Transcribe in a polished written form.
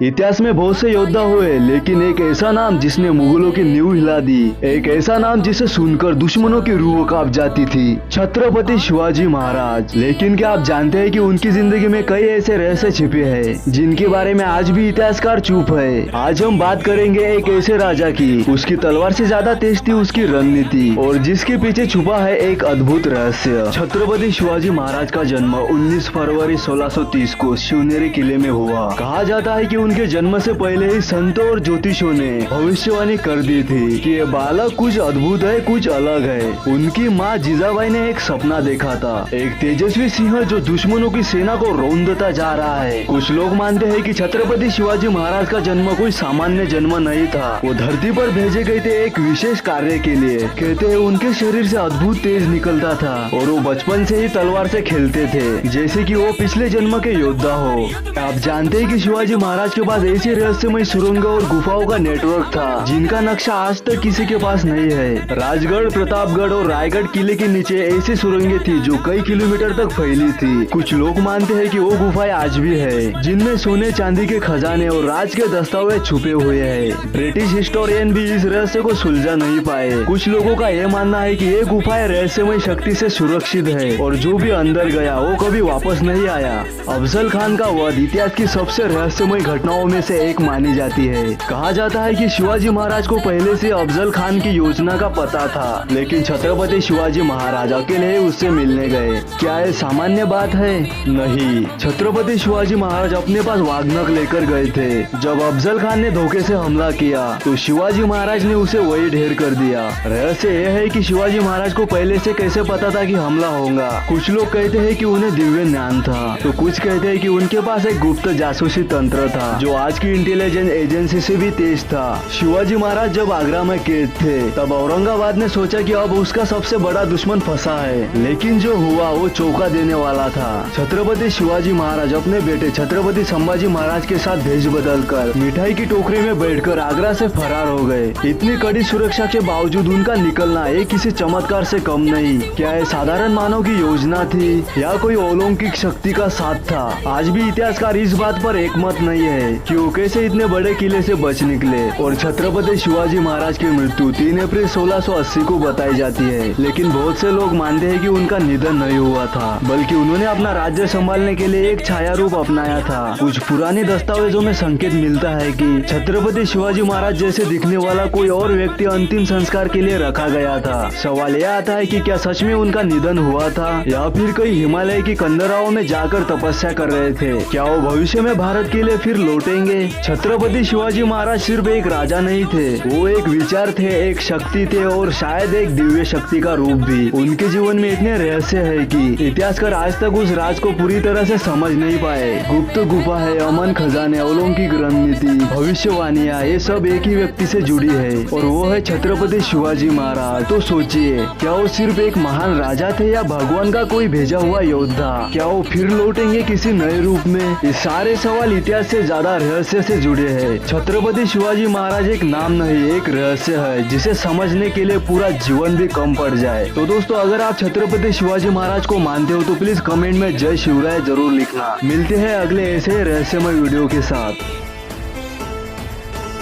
इतिहास में बहुत से योद्धा हुए, लेकिन एक ऐसा नाम जिसने मुगलों की नींव हिला दी, एक ऐसा नाम जिसे सुनकर दुश्मनों की रूह कांप जाती थी, छत्रपति शिवाजी महाराज। लेकिन क्या आप जानते हैं कि उनकी जिंदगी में कई ऐसे रहस्य छिपे हैं जिनके बारे में आज भी इतिहासकार चुप है। आज हम बात करेंगे एक ऐसे राजा की, उसकी तलवार से ज्यादा तेज थी उसकी रणनीति, और जिसके पीछे छुपा है एक अद्भुत रहस्य। छत्रपति शिवाजी महाराज का जन्म 19 फरवरी 1630 को शिवनेरी किले में हुआ। कहा जाता है कि उनके जन्म से पहले ही संतों और ज्योतिषों ने भविष्यवाणी कर दी थी कि ये बालक कुछ अद्भुत है, कुछ अलग है। उनकी माँ जीजाबाई ने एक सपना देखा था, एक तेजस्वी सिंह जो दुश्मनों की सेना को रौंदता जा रहा है। कुछ लोग मानते हैं कि छत्रपति शिवाजी महाराज का जन्म कोई सामान्य जन्म नहीं था, वो धरती पर भेजे गए थे एक विशेष कार्य के लिए। कहते हैं उनके शरीर से अद्भुत तेज निकलता था और वो बचपन से ही तलवार से खेलते थे, जैसे कि वो पिछले जन्म के योद्धा हो। आप जानते हैं कि शिवाजी महाराज के पास ऐसी रहस्यमय सुरंग और गुफाओं का नेटवर्क था जिनका नक्शा आज तक किसी के पास नहीं है। राजगढ़, प्रतापगढ़ और रायगढ़ किले के नीचे ऐसी सुरंगें थी जो कई किलोमीटर तक फैली थी। कुछ लोग मानते हैं कि वो गुफाएं आज भी है, जिनमें सोने चांदी के खजाने और राज के दस्तावेज छुपे हुए हैं। ब्रिटिश हिस्टोरियन भी इस रहस्य को सुलझा नहीं पाए। कुछ लोगों का यह मानना है कि ये गुफाएं रहस्यमय शक्ति से सुरक्षित है और जो भी अंदर गया वो कभी वापस नहीं आया। अफजल खान का वध इतिहास की सबसे रहस्यमय घटनाओं में से एक मानी जाती है। कहा जाता है कि शिवाजी महाराज को पहले से अफजल खान की योजना का पता था, लेकिन छत्रपति शिवाजी महाराज अकेले ही उससे मिलने गए। क्या ये सामान्य बात है? नहीं। छत्रपति शिवाजी महाराज अपने पास वाघनख लेकर गए थे। जब अफजल खान ने धोखे से हमला किया तो शिवाजी महाराज ने उसे वही ढेर कर दिया। रहस्य यह है कि शिवाजी महाराज को पहले से कैसे पता था कि हमला होगा। कुछ लोग कहते हैं कि उन्हें दिव्य ज्ञान था, तो कुछ कहते हैं कि उनके पास एक गुप्त जासूसी तंत्र था जो आज की इंटेलिजेंस एजेंसी से भी तेज था। शिवाजी महाराज जब आगरा में कैद थे तब औरंगाबाद ने सोचा कि अब उसका सबसे बड़ा दुश्मन फंसा है, लेकिन जो हुआ वो चौंका देने वाला था। छत्रपति शिवाजी महाराज अपने बेटे छत्रपति संभाजी महाराज के साथ भेष बदल कर मिठाई की टोकरी में बैठकर आगरा से फरार हो गए। इतनी कड़ी सुरक्षा के बावजूद उनका निकलना एक किसी चमत्कार से कम नहीं। क्या ये साधारण मानव की योजना थी या कोई अलौकिक शक्ति का साथ था? आज भी इतिहासकार इस बात पर एकमत नहीं है कि वो कैसे इतने बड़े किले से बच निकले। और छत्रपति शिवाजी महाराज की मृत्यु 3 अप्रैल 1680 को बताई जाती है, लेकिन बहुत से लोग मानते हैं कि उनका निधन नहीं हुआ था, बल्कि उन्होंने अपना राज्य संभालने के लिए एक छाया रूप अपनाया था। कुछ पुराने दस्तावेजों में संकेत मिलता है कि छत्रपति शिवाजी महाराज जैसे दिखने वाला कोई और व्यक्ति अंतिम संस्कार के लिए रखा गया था। सवाल यह आता है कि क्या सच में उनका निधन हुआ था या फिर कई हिमालय की कंदराओं में जाकर तपस्या कर रहे थे? क्या वो भविष्य में भारत के लिए फिर लौटेंगे? छत्रपति शिवाजी महाराज सिर्फ एक राजा नहीं थे, वो एक विचार थे, एक शक्ति थे और शायद एक दिव्य शक्ति का रूप भी। उनके जीवन में इतने रहस्य है कि इतिहासकार आज तक उस राज को पूरी तरह से समझ नहीं पाए। गुप्त गुफा है, अमन खजाने, अलौकिक रणनीति, भविष्यवाणियाँ, ये सब एक ही व्यक्ति से जुड़ी है और वो है छत्रपति शिवाजी महाराज। तो सोचिए, क्या वो सिर्फ एक महान राजा थे या भगवान का कोई भेजा हुआ योद्धा? क्या वो फिर लौटेंगे किसी नए रूप में? ये सारे सवाल इतिहास से ज्यादा रहस्य से जुड़े हैं। छत्रपति शिवाजी महाराज एक नाम नहीं, एक रहस्य है जिसे समझने के लिए पूरा जीवन भी कम पड़ जाए। तो दोस्तों, अगर आप छत्रपति शिवाजी महाराज को मानते हो तो प्लीज कमेंट में जय शिवराय जरूर लिखना। मिलते हैं अगले ऐसे रहस्यमय वीडियो के साथ।